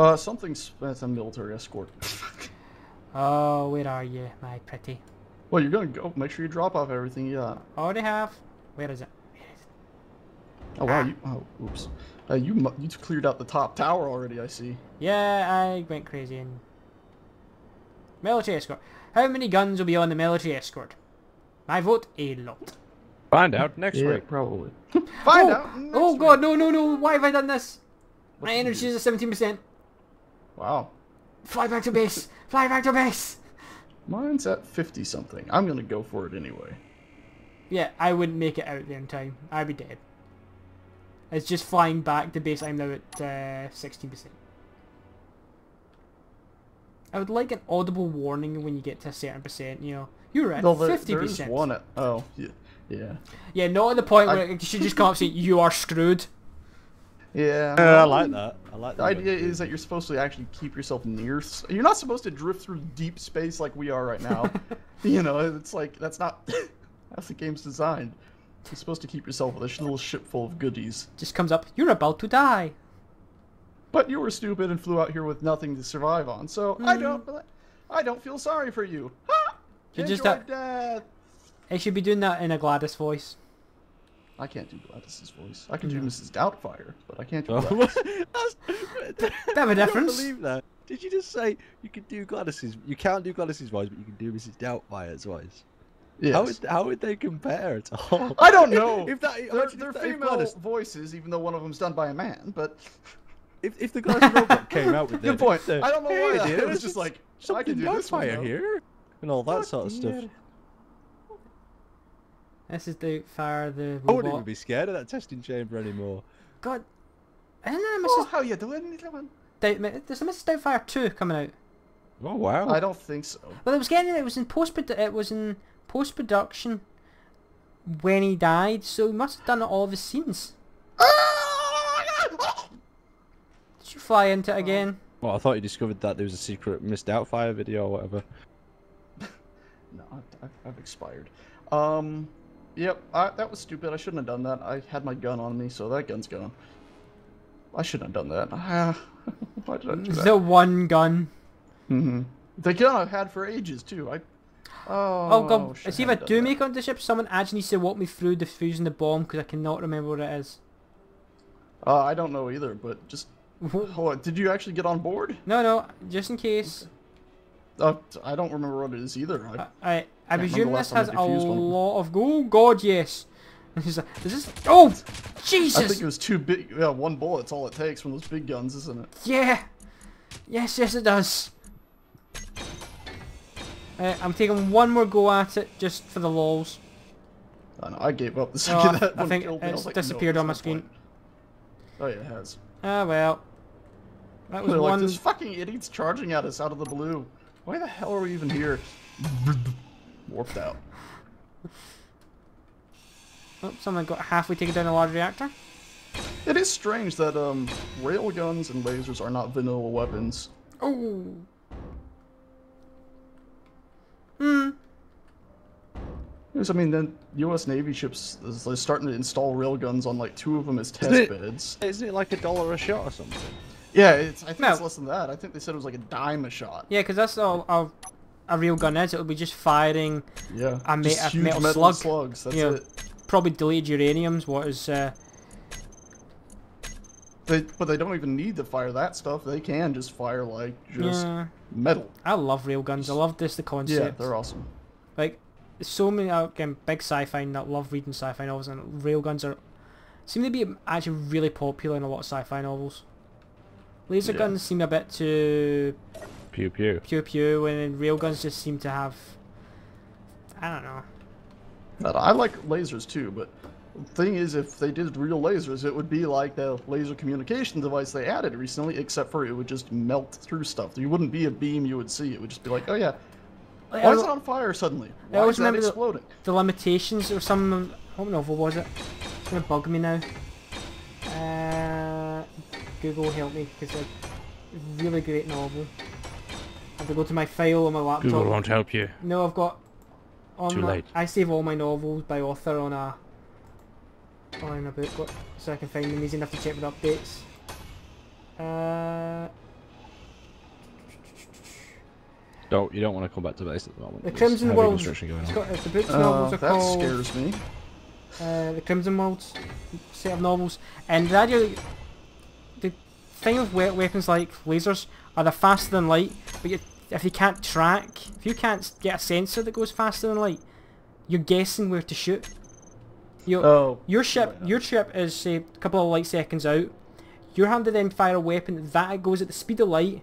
That's a military escort. Oh, where are you, my pretty? Well, you're gonna go. Make sure you drop off everything you got. Already have. Where is it? Oh wow, oops. You cleared out the top tower already, I see. Yeah, I went crazy and... Military escort. How many guns will be on the military escort? My vote, a lot. Find out next week. Probably. Find out next Oh week. god, no, why have I done this? My energy is at 17%. Wow. Fly back to base! Fly back to base! Mine's at 50 something. I'm gonna go for it anyway. Yeah, I wouldn't make it out there in time. I'd be dead. It's just flying back to base. I'm now at 16%. I would like an audible warning when you get to a certain percent, you know. You're at 50%. There's one at... Oh, yeah. Yeah, not at the point where it should just come up and say, you are screwed. Yeah. I like that. I like that. The idea is that you're supposed to actually keep yourself near... You're not supposed to drift through deep space like we are right now. You know, it's like, that's not... That's the game's designed. You're supposed to keep yourself with a little ship full of goodies. Just comes up, you're about to die. But you were stupid and flew out here with nothing to survive on, so I don't feel sorry for you. Ha! Enjoy death. I should be doing that in a Gladys voice. I can't do Gladys's voice. I can do Mrs. Doubtfire, but I can't do Gladys. Bit of a difference. I can't believe that. Did you just say you can do Gladys's? You can't do Gladys's voice, but you can do Mrs. Doubtfire's voice. Yes. How would they compare at all? I don't know. They're female voices, even though one of them's done by a man. But if the Gladys robot came out with good point. I don't know why. Hey, it was just like I can do this one here and all that sort of stuff. This is Doubtfire, the robot. I wouldn't even be scared of that testing chamber anymore. God, isn't there a Oh, Mrs. how you doing? There's a Mrs. Doubtfire 2 coming out. Oh wow! I don't think so. Well, it was in post-production when he died, so he must have done all of his scenes. Did you fly into it again? Well, I thought you discovered that there was a secret Miss Doubtfire video or whatever. No, I've expired. Yep, that was stupid. I shouldn't have done that. I had my gun on me, so that gun's gone. I shouldn't have done that. Why did I do that? The one gun. Mm-hmm. The gun I've had for ages, too. Oh god, see if I do make it onto the ship, someone actually needs to walk me through defusing the bomb, because I cannot remember what it is. I don't know either, but just... Hold on, did you actually get on board? No, just in case. I don't remember what it is either. I presume this has a one. lot of... Oh god, yes! Is this... Oh! Jesus! I think it was too big. Yeah, one bullet's all it takes from those big guns, isn't it? Yeah! Yes, it does. I'm taking one more go at it, just for the lols. I gave up the second that I one think killed me. it's like, disappeared no, on my screen. Oh yeah, it has. Ah well. That was Like, one... this fucking idiot's charging at us out of the blue. Why the hell are we even here? Warped out. Oh, someone got halfway taken down a large reactor. It is strange that railguns and lasers are not vanilla weapons. Oh. Because, I mean, then U.S. Navy ships is like, starting to install railguns on like 2 of them as test beds. Isn't it like $1 a shot or something? Yeah, I think it's less than that. I think they said it was like a dime a shot. Yeah, because that's all a real gun is. It'll be just firing a huge metal slugs. That's it. it. Probably deleted uraniums. What is? But they don't even need to fire that stuff. They can just fire like metal. I love railguns. I love the concept. Yeah, they're awesome. Like so many again big sci-fi that love reading sci-fi novels, and railguns seem to be actually really popular in a lot of sci-fi novels. Laser guns seem a bit too pew pew, and railguns just seem to have, I don't know. But I like lasers too, but the thing is, if they did real lasers, it would be like the laser communication device they added recently, except for it would just melt through stuff. You wouldn't be a beam you would see. It would just be like, oh yeah, why is it on fire suddenly? Why is that exploding? The limitations of some... What novel was it? It's going to bug me now. Google help me, because it's a really great novel. I have to go to my file on my laptop. Google won't help you. No, I've got... Too late. I save all my novels by author on a book, so I can find them easy enough to check with updates. You don't want to come back to base at the moment. The There's Crimson heavy Worlds. construction going on. The books novels are that called. scares me. The Crimson Worlds set of novels, and the idea, the thing with weapons like lasers are they're faster than light, but if you can't get a sensor that goes faster than light, you're guessing where to shoot. Your ship is say a couple of light seconds out. You're having to then fire a weapon that goes at the speed of light.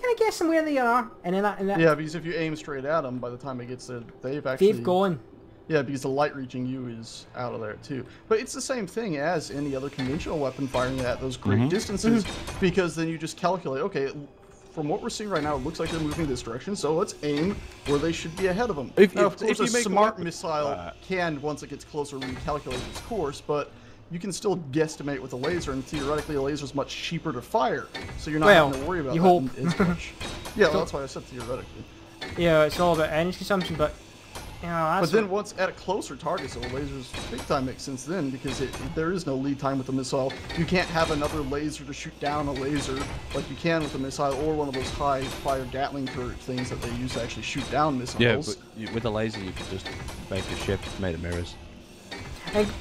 Kind of guessing where they are, and then that. Yeah, because if you aim straight at them, by the time it gets there, they've gone. Yeah, because the light reaching you is out of there too. But it's the same thing as any other conventional weapon firing at those great distances, because then you just calculate, okay, from what we're seeing right now, it looks like they're moving this direction, so let's aim where they should be ahead of them. Now, of course, a smart missile can, once it gets closer, recalculate its course, but you can still guesstimate with a laser, and theoretically a laser is much cheaper to fire, so you're not having to worry about that as much. Yeah, well, that's why I said theoretically. Yeah, it's all about energy consumption, but you know, that's but then once at a closer target, so lasers big time makes sense then, because there is no lead time with the missile. You can't have another laser to shoot down a laser like you can with a missile, or one of those high fire Gatling turret things that they use to actually shoot down missiles. Yeah, but with a laser you could just make a ship made of mirrors.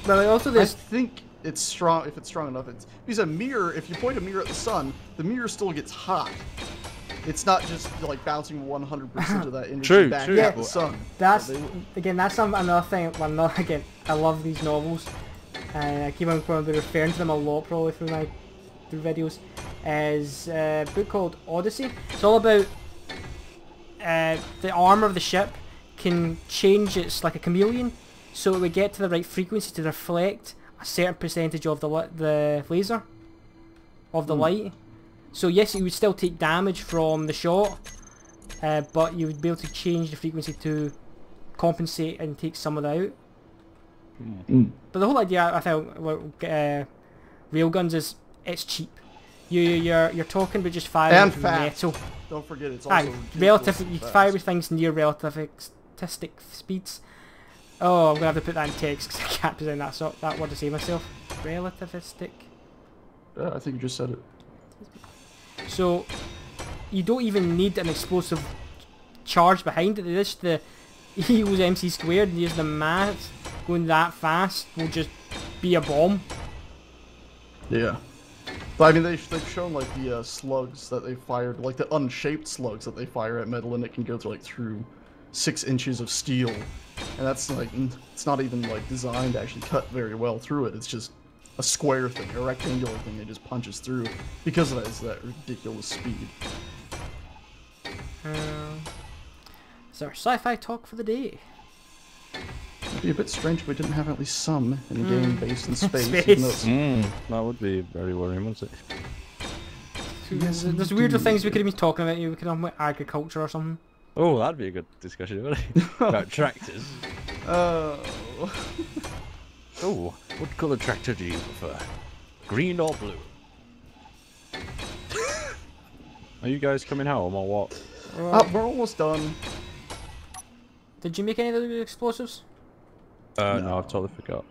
But also I think it's strong if it's strong enough. It's because a mirror, if you point a mirror at the sun, the mirror still gets hot. It's not just like bouncing 100% of that energy back at the sun. That's another thing. Well, again, I love these novels, and I keep on probably referring to them a lot probably through my videos. Is a book called Odyssey. It's all about the armor of the ship can change. It's like a chameleon, so it would get to the right frequency to reflect a certain percentage of the laser of the light. So yes, you would still take damage from the shot, but you would be able to change the frequency to compensate and take some of it out. But the whole idea, I felt, railguns is it's cheap. You're talking about just firing with metal. Don't forget, it's also you fire with things near relativistic speeds. Oh, I'm gonna have to put that in text because I can't present that word to save myself. Relativistic. Yeah, I think you just said it. So you don't even need an explosive charge behind it. It's the E equals MC squared, and there's the math going that fast will just be a bomb. Yeah. But I mean, they've shown like the slugs that they fired, like the unshaped slugs that they fire at metal, and it can go through 6 inches of steel, and that's like it's not even like designed to actually cut very well through it. It's just a square thing, a rectangular thing that just punches through because of that ridiculous speed. It's our sci-fi talk for the day. It'd be a bit strange if we didn't have at least some in game based in space. That would be very worrying, wouldn't it? There's weirder things we could have been talking about. We could have about agriculture or something. Oh, that'd be a good discussion, wouldn't it? About tractors. Oh, what colour tractor do you prefer? Green or blue? Are you guys coming home or what? We're almost done. Did you make any of the explosives? No, I've totally forgot.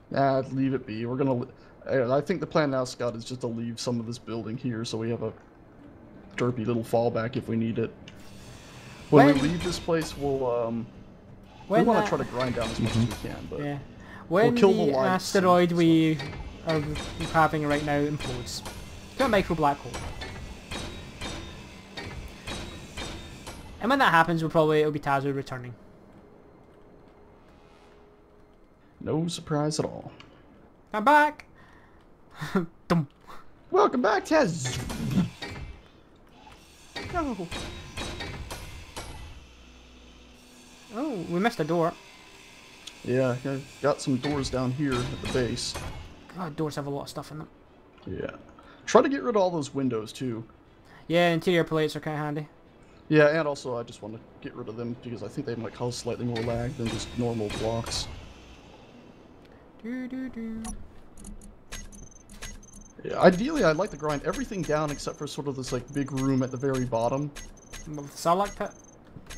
Nah, leave it be. We're gonna. I think the plan now, Scott, is just to leave some of this building here so we have a derpy little fallback if we need it. When we leave this place, we want to try to grind down as much as we can, but when we'll kill the asteroid we are having right now implodes, to a micro black hole. And when that happens, it'll be Tazu returning. No surprise at all. I'm back! Welcome back, Taz! No! Oh, we missed a door. Yeah, I got some doors down here at the base. God, doors have a lot of stuff in them. Yeah. Try to get rid of all those windows, too. Yeah, interior plates are kind of handy. Yeah, and also I just want to get rid of them because I think they might cause slightly more lag than just normal blocks. Yeah, ideally, I'd like to grind everything down except for sort of this like big room at the very bottom. The Sarlacc pit?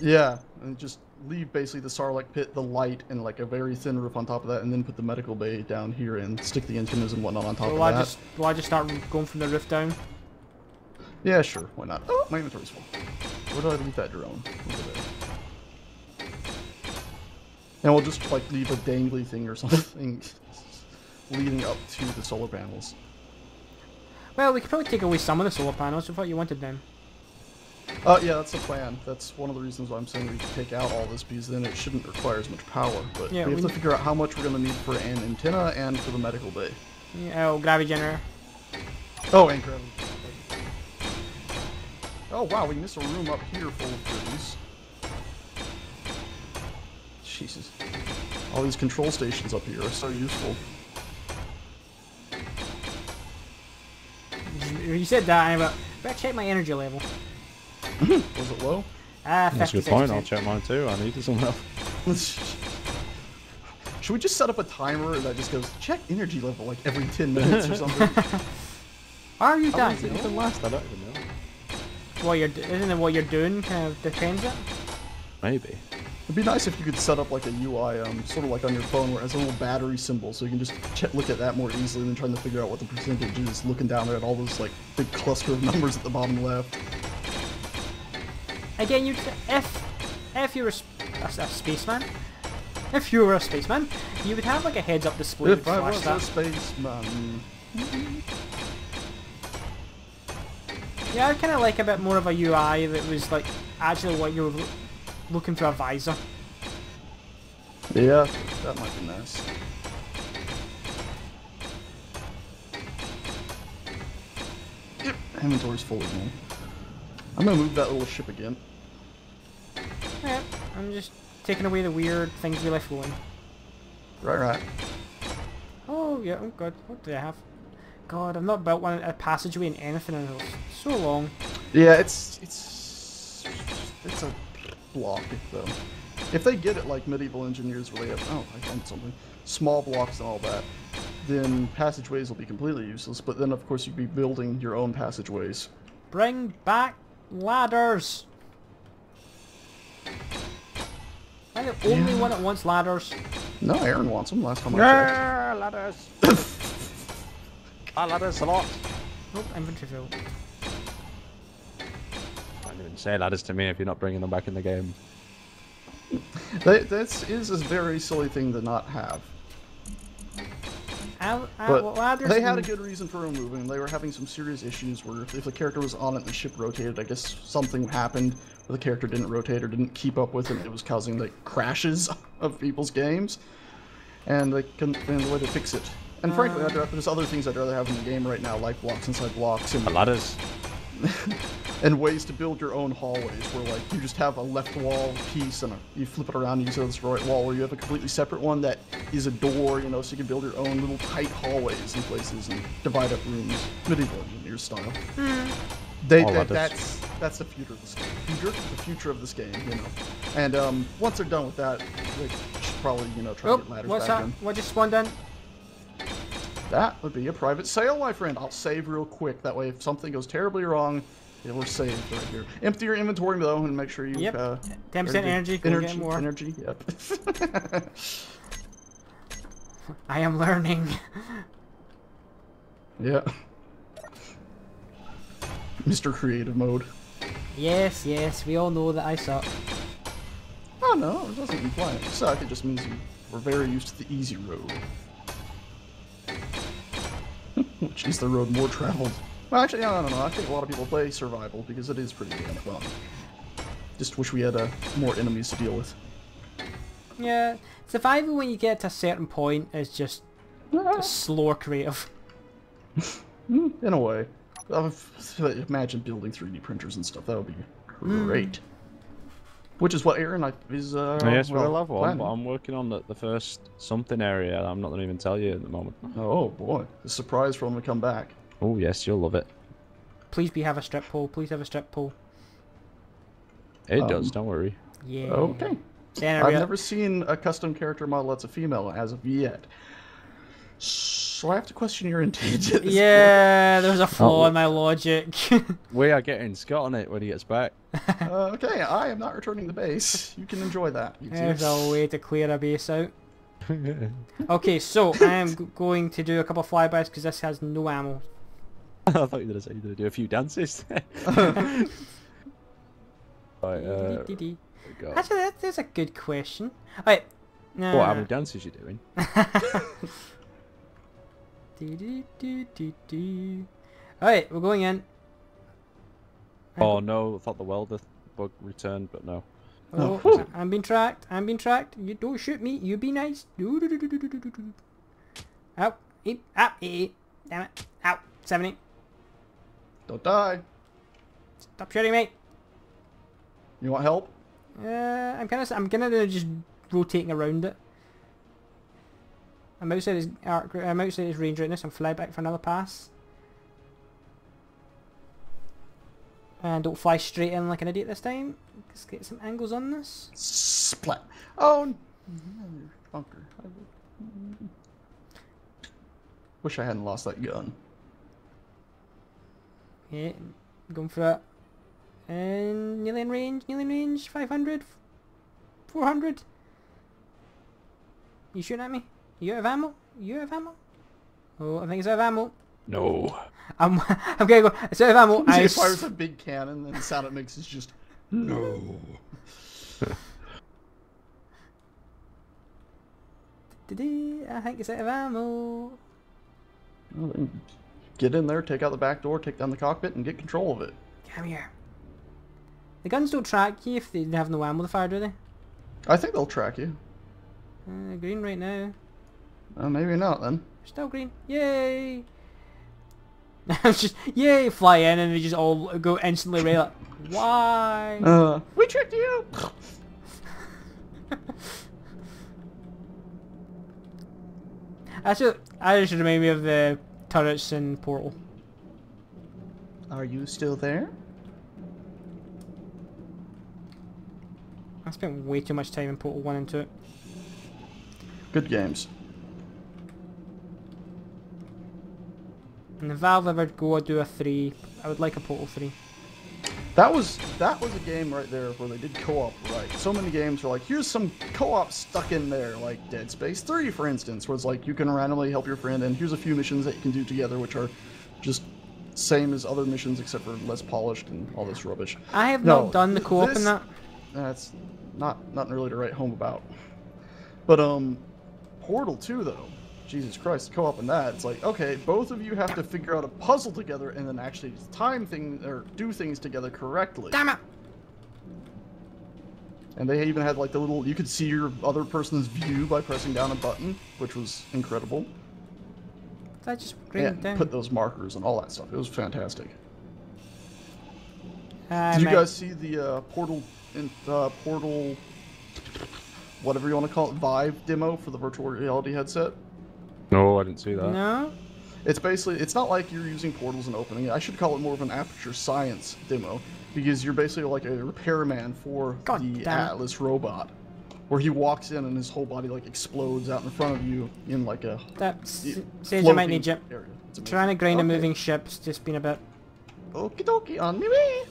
Yeah, and just leave basically the Sarlacc pit, the light, and like a very thin roof on top of that, and then put the medical bay down here and stick the antennas and whatnot on top of that. Will I just start going from the roof down? Yeah, sure, why not? Oh, my inventory's full. Where did I leave that drone? Over there. And we'll just like leave a dangly thing or something leading up to the solar panels. Well, we could probably take away some of the solar panels. I thought you wanted them. Yeah, that's the plan. That's one of the reasons why I'm saying we can take out all this, because then it shouldn't require as much power. But Yeah, we have to figure out how much we're going to need for an antenna and for the medical bay. Yeah, oh, gravity generator. Oh, and gravity. Oh wow, we missed a room up here full of goodies. Jesus. All these control stations up here are so useful. You said that, but better check my energy level. Was it low? That's a good point. I'll 56%. check mine too. I needed some help. Should we just set up a timer that just goes, check energy level like every 10 minutes or something? Are you How done? long does it even last? I don't even know. Isn't it what you're doing kind of depends it? Maybe. It'd be nice if you could set up like a UI, sort of like on your phone, where it has a little battery symbol, so you can just look at that more easily than trying to figure out what the percentage is, looking down there at all those like big cluster of numbers at the bottom left. Again, if you're a spaceman, if you were a spaceman, you would have like a heads-up display. If I flash was that. a spaceman. Yeah, I'd kind of like a bit more of a UI that was like actually what you were looking for a visor. Yeah, that might be nice. Yep, inventory's full again. I'm gonna move that little ship again. Yeah, I'm just taking away the weird things we left going. Right. Oh yeah, oh god, what do I have? God, I've not built a passageway in anything in so long. Yeah, it's a block though. If they get it like medieval engineers where they have, oh, I found something, small blocks and all that, then passageways will be completely useless. But then of course you'd be building your own passageways. Bring back ladders! I'm the only one that wants ladders. No, Aaron wants them. Last time I Yeah, ladders. Ladders a lot. Nope, inventory full. Don't even say ladders to me if you're not bringing them back in the game. checked. This is a very silly thing to not have. But ladders they had a good reason for removing. They were having some serious issues where if the character was on it and the ship rotated, I guess something happened where the character didn't rotate or didn't keep up with it. It was causing like crashes of people's games, and they couldn't find a way to fix it. And frankly, there's other things I'd rather have in the game right now, like blocks inside blocks and Ladders. and ways to build your own hallways, where like you just have a left wall piece and you flip it around and use it as the right wall, where you have a completely separate one that is a door, you know, so you can build your own little tight hallways and places and divide up rooms, medieval engineer style. That's the future of this game. The future of this game, you know. And once they're done with that, they should probably, you know, try to get ladders what's back that? in. What just spawned in? That would be a private sale, my friend. I'll save real quick. That way, if something goes terribly wrong, it will save right here. Empty your inventory, though, and make sure you... Yep. 10% energy. Get more. Energy, yep. I am learning. Yeah. Mr. Creative Mode. Yes, we all know that I suck. Oh, no, it doesn't imply you suck. It just means you were very used to the easy road. Which is the road more traveled. Well, actually, I don't know. I think a lot of people play survival because it is pretty damn fun. Just wish we had more enemies to deal with. Yeah, survival when you get to a certain point is just slower creative. In a way. Imagine building 3D printers and stuff. That would be great. Which is what Aaron is yes, we're level one, planning. but I'm working on the first something area. I'm not going to even tell you at the moment. Oh boy, a surprise for when we come back. Oh yes, you'll love it. Please have a strip pole. Please have a strip pole. It does, don't worry. Yeah. Okay. I've never seen a custom character model that's a female as of yet. So I have to question your intent. Yeah, there's a flaw in my logic. We are getting Scott on it when he gets back. Okay, I am not returning the base. You can enjoy that. There's a way to clear a base out. Okay, so I am going to do a couple of flybys because this has no ammo. I thought you were going to say you were going to do a few dances. Right, Dee, dee, dee. go. Actually, that's a good question. Alright. No. What, how many dances you doing? Alright, we're going in. Oh no, I thought the welder bug returned, but no. Oh, I'm being tracked. I'm being tracked. You don't shoot me. You be nice. Ow. Eep. Ow. Eep. Damn it. Ow. 70. Don't die. Stop shooting me. You want help? I'm kind of just rotating around it. I'm outside his range right now, so I'm fly back for another pass. And don't fly straight in like an idiot this time. Let's get some angles on this. Splat. Oh, bunker. Wish I hadn't lost that gun. Yeah, going for it. And nearly in range, 500, 400. You shooting at me? You out of ammo? You out of ammo? Oh, I think it's out of ammo. No. I'm gonna go. It's out of ammo. He fires a big cannon, and the sound it makes is just no. I think it's out of ammo. Well, then get in there, take out the back door, take down the cockpit, and get control of it. Come here. The guns don't track you if they have no ammo to fire, do they? I think they'll track you. Green right now. Maybe not then. Still green. Yay! Just yay! Fly in and they just all go instantly right. Like, why? We tricked you. I should remind me of the turrets in Portal. Are you still there? I spent way too much time in Portal 1 and 2. Good games. And if Valve ever go do a 3, I would like a Portal 3. That was a game right there where they did co-op right. So many games were like, here's some co-op stuck in there, like Dead Space 3, for instance, where it's like you can randomly help your friend, and here's a few missions that you can do together, which are just same as other missions except for less polished and all this rubbish. I have not done the co-op in that. That's not really to write home about. But Portal 2 though. Jesus Christ, the co-op in that, it's like, okay, both of you have to figure out a puzzle together and then actually time things or do things together correctly. Damn it! And they even had like the little, you could see your other person's view by pressing down a button, which was incredible. That just grayed down. Put those markers and all that stuff. It was fantastic. Did you guys see the Portal, whatever you want to call it, Vive demo for the virtual reality headset? No, I didn't see that. No? It's basically, it's not like you're using portals and opening it. I should call it more of an Aperture Science demo, because you're basically like a repairman for the Atlas robot, where he walks in and his whole body like explodes out in front of you in like a says you might need you. Trying to grind a moving ship's just been a bit... Okie dokie, on me way.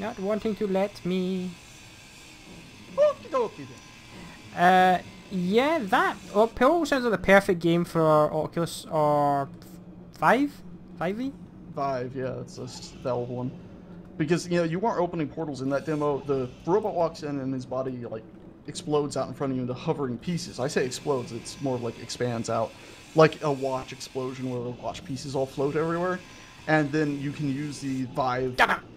Not wanting to let me... Okie dokie then. Yeah, that Portal sounds like the perfect game for Oculus or Vive? Vive? Vive, yeah, that's the old one. Because, you know, you weren't opening portals in that demo. The robot walks in and his body, like, explodes out in front of you into hovering pieces. I say explodes, it's more like expands out. Like a watch explosion where the watch pieces all float everywhere. And then you can use the Vive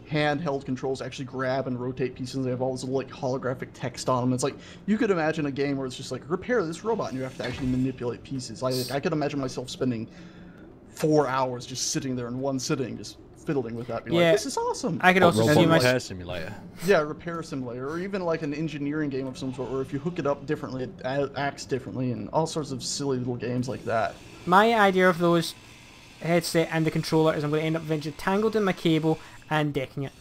handheld controls to actually grab and rotate pieces. They have all this little, like, holographic text on them. It's like, you could imagine a game where it's just like, repair this robot, and you have to actually manipulate pieces. I could imagine myself spending 4 hours just sitting there in one sitting, just fiddling with that. Being like, this is awesome. I could also see repair simulator. Yeah, repair simulator, or even like an engineering game of some sort, where if you hook it up differently, it acts differently, and all sorts of silly little games like that. My idea of those headset and the controller is I'm going to end up eventually tangled in my cable and decking it.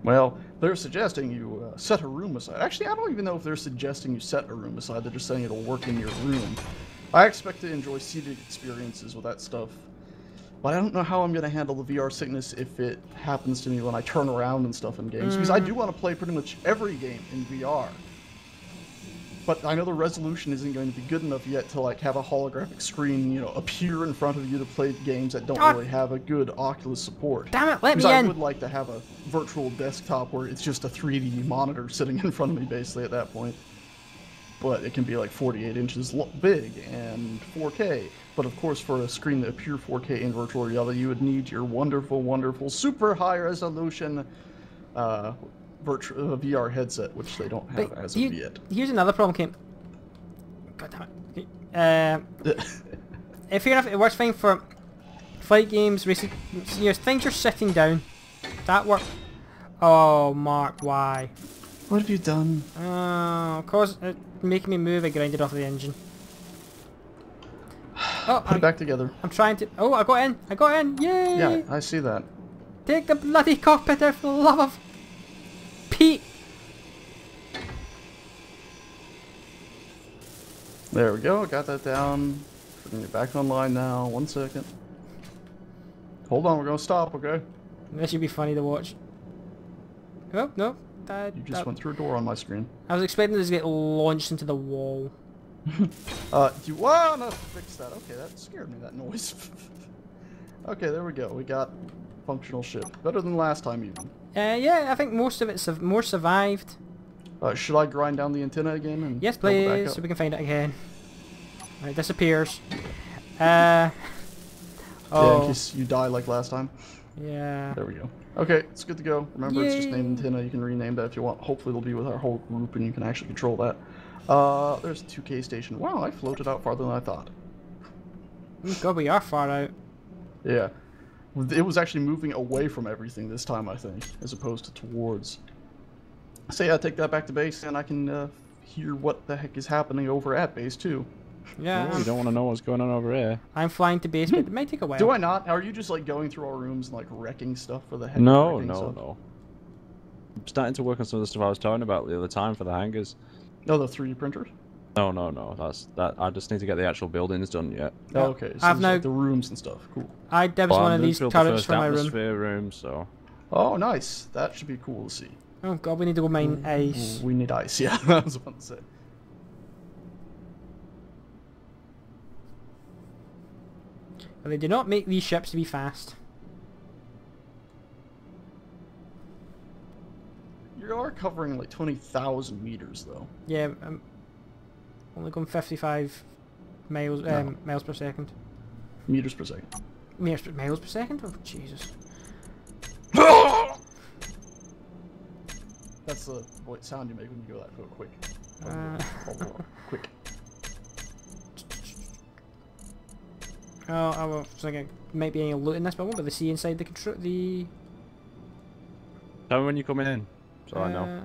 Well, they're suggesting you set a room aside. Actually, I don't even know if they're suggesting you set a room aside. They're just saying it'll work in your room. I expect to enjoy seated experiences with that stuff. But I don't know how I'm going to handle the VR sickness if it happens to me when I turn around and stuff in games. Because I do want to play pretty much every game in VR. But I know the resolution isn't going to be good enough yet to like have a holographic screen, you know, appear in front of you to play games that don't really have a good Oculus support. Damn it, let Because me I in! would like to have a virtual desktop where it's just a 3D monitor sitting in front of me basically at that point. But it can be like 48 inches big and 4K. But of course, for a screen to appear 4K in virtual reality, you would need your wonderful, wonderful, super high resolution VR headset, which they don't have as of yet. Here's another problem, Kim. God damn it. Fair enough, it works fine for flight games, racing, you know, things you're sitting down. That works. Oh, Mark, why? What have you done? Cause it making me move, I grinded off the engine. Oh, Put it back together. I'm trying to. Oh, I got in! I got in! Yay! Yeah, I see that. Take the bloody cockpit out for the love of Pete! There we go, got that down. Putting it back online now. 1 second. Hold on, we're gonna stop, okay? This should be funny to watch. Oh, no. You just went through a door on my screen. I was expecting this to get launched into the wall. You wanna fix that? Okay, that scared me, that noise. Okay, there we go. We got functional ship. Better than last time, even. Yeah, I think most of it's more survived. Should I grind down the antenna again? And yes, double back please, up? so we can find it again. When it disappears. Oh. Yeah, in case you die like last time. Yeah. There we go. Okay, it's good to go. Remember, it's just Yay. named antenna. You can rename that if you want. Hopefully, it'll be with our whole group, and you can actually control that. There's a 2K station. Wow, I floated out farther than I thought. Oh God, we are far out. Yeah. It was actually moving away from everything this time, I think, as opposed to towards. So yeah, take that back to base, and I can hear what the heck is happening over at base, too. Yeah. Oh, you don't want to know what's going on over here. I'm flying to base, but it might take a while. Do I not? Are you just, like, going through our rooms and, like, wrecking stuff for the heck of No, wrecking no, stuff? no. I'm starting to work on some of the stuff I was talking about the other time for the hangars. No, the 3D printers? No, no, no. That. I just need to get the actual buildings done yet. Oh, okay. So I've it's now- like the rooms and stuff. Cool. I dibs Well, one I'm of gonna these build the turrets first for my room. atmosphere room, so. Oh, nice. That should be cool to see. Oh God, we need to go mine ice. We need ice, yeah. I was about to say. But they do not make these ships to be fast. You are covering like 20,000 meters, though. Yeah, I'm only going 55 miles miles per second. Meters per second. Miles per second? Oh, Jesus. That's the sound you make when you go that quick. Quick. Oh, I was thinking might be any loot in this, but I won't be able to see inside the Tell me when you're coming in, so I know.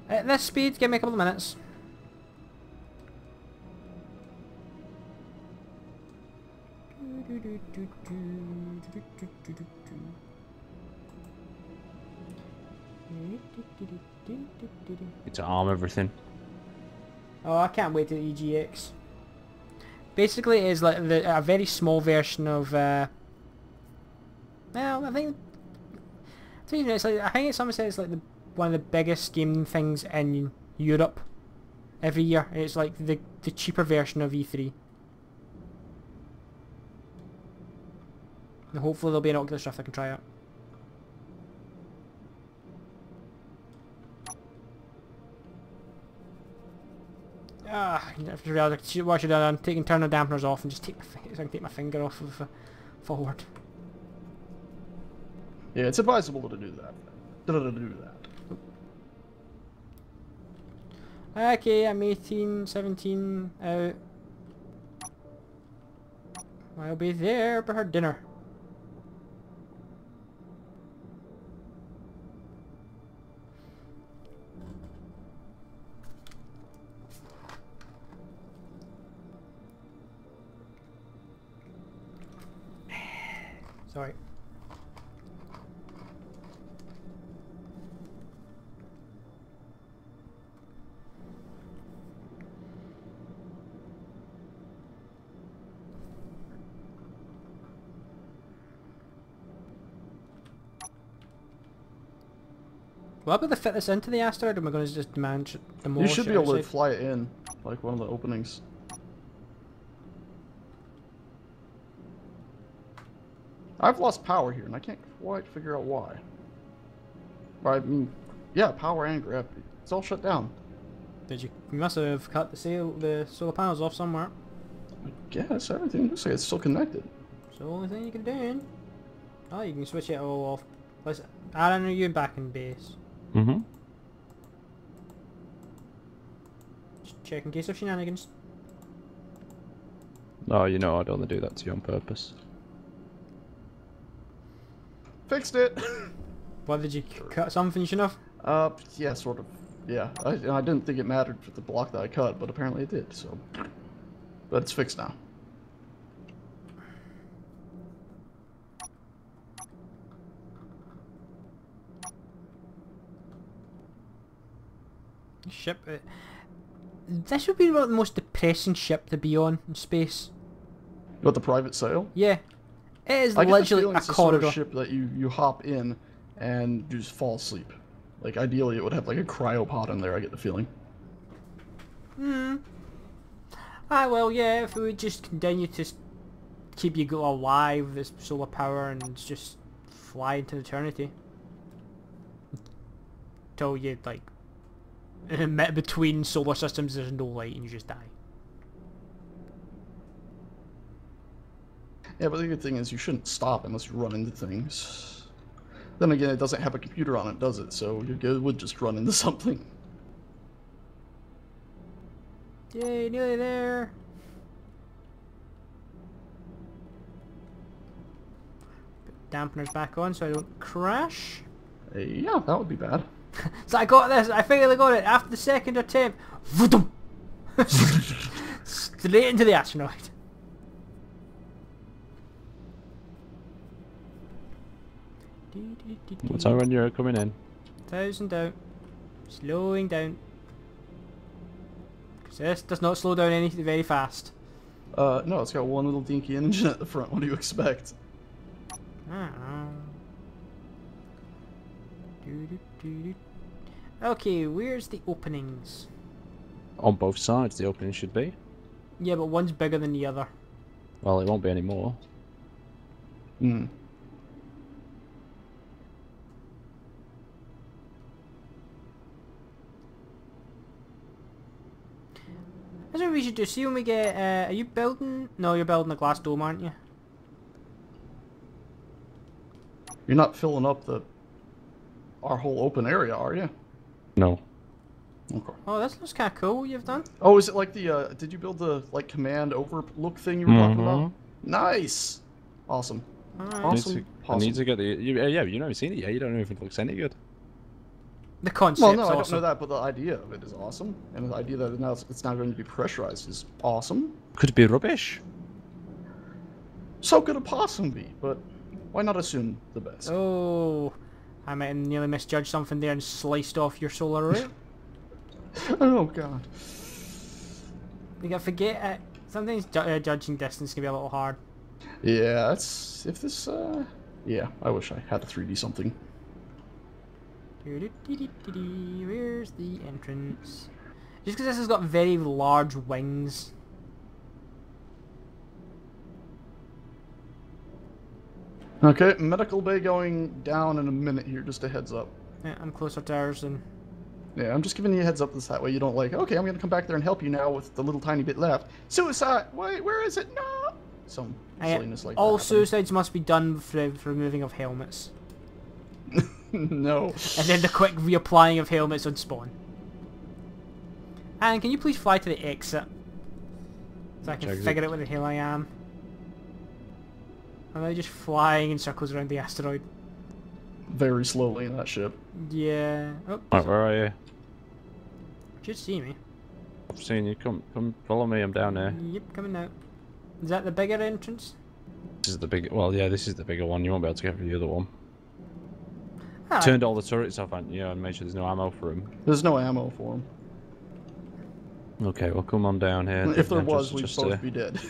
At this speed, give me a couple of minutes. Need to arm everything. Oh, I can't wait to EGX. Basically, it is like a very small version of. Well, I think. It's like, I think someone said it's like one of the biggest gaming things in Europe every year. It's like the cheaper version of E3. And hopefully there'll be an Oculus Rift I can try out. After realised what I should have done, turn the dampeners off and just take my finger off of forward. Yeah, it's advisable to do that. Do that. Okay, I'm 18, 17 out. I'll be there for her dinner. Sorry. Will I be able to fit this into the asteroid, or am I going to just demolish it? You should be able to outside? fly it in, like one of the openings. I've lost power here, and I can't quite figure out why. I mean, yeah, power and gravity. It's all shut down. Did you? You must have cut the solar panels off somewhere. I guess everything looks like it's still connected. It's the only thing you can do. Oh, you can switch it all off. Let's. Aaron, are you back in base? Mm-hmm. Just check in case of shenanigans. Oh, you know I'd only do that to you on purpose. Fixed it! What, did you cut something you shouldn't have? Yeah, sort of. Yeah, I didn't think it mattered for the block that I cut, but apparently it did, so... But it's fixed now. Ship. This would be about the most depressing ship to be on in space. What, the private sail? Yeah. It is I get the literally feeling a it's the sort corridor. of ship that you hop in and you just fall asleep. Like, ideally it would have like a cryopod in there, I get the feeling. Ah, well, yeah, if we would just continue to keep you alive with this solar power and just fly into eternity. Until you, like, between solar systems there's no light and you just die. Yeah, but the good thing is you shouldn't stop unless you run into things. Then again, it doesn't have a computer on it, does it? So you would just run into something. Yay, nearly there. Put dampeners back on so I don't crash. Yeah, that would be bad. So I got this, I finally got it after the second attempt. Voodoo! Straight into the asteroid. What's that when you're coming in? 1,000 out. Slowing down. Because this does not slow down anything very fast. No, it's got one little dinky engine at the front. What do you expect? Okay, where's the openings? On both sides, the opening should be. Yeah, but one's bigger than the other. Well, it won't be anymore. Hmm. That's what we should do. See when we get. Are you building? No, you're building a glass dome, aren't you? You're not filling up our whole open area, are you? No. Okay. Oh, this looks kind of cool. What you've done. Oh, is it like the? Did you build the like command overlook thing you were talking about? Nice. Awesome. Alright. Awesome. I need to get the. Yeah, you've never seen it yet. You don't know if it looks any good. The concept's Well, no, I don't awesome. know that, but the idea of it is awesome, and the idea that it's now going to be pressurized is awesome. Could be rubbish. So could a possum be, but why not assume the best? Oh, I might have nearly misjudged something there and sliced off your solar array. Oh god. You gotta forget it. Sometimes judging distance can be a little hard. Yeah, that's if this. Yeah, I wish I had a 3D something. Where's the entrance? Just because this has got very large wings. Okay, medical bay going down in a minute here. Just a heads up. Yeah, I'm closer to ours than. Yeah, I'm just giving you a heads up this that way you don't like. Okay, I'm gonna come back there and help you now with the little tiny bit left. Suicide! Wait, where is it? No. Some silliness like all that. suicides must be done for removing of helmets. No. And then the quick reapplying of helmets on spawn. And can you please fly to the exit? So I can Exit. figure out where the hell I am. Am I just flying in circles around the asteroid? Very slowly in that ship. Yeah. Oh, Right, where are you? should see me. I've seen you. Come, follow me. I'm down there. Yep, coming out. Is that the bigger entrance? This is the big. Well, yeah, this is the bigger one. You won't be able to get through the other one. Ah, Turned all the turrets off, haven't you? And made sure there's no ammo for them. There's no ammo for him. Okay, well, come on down here. If there Yeah, was, just- we'd just, both be dead.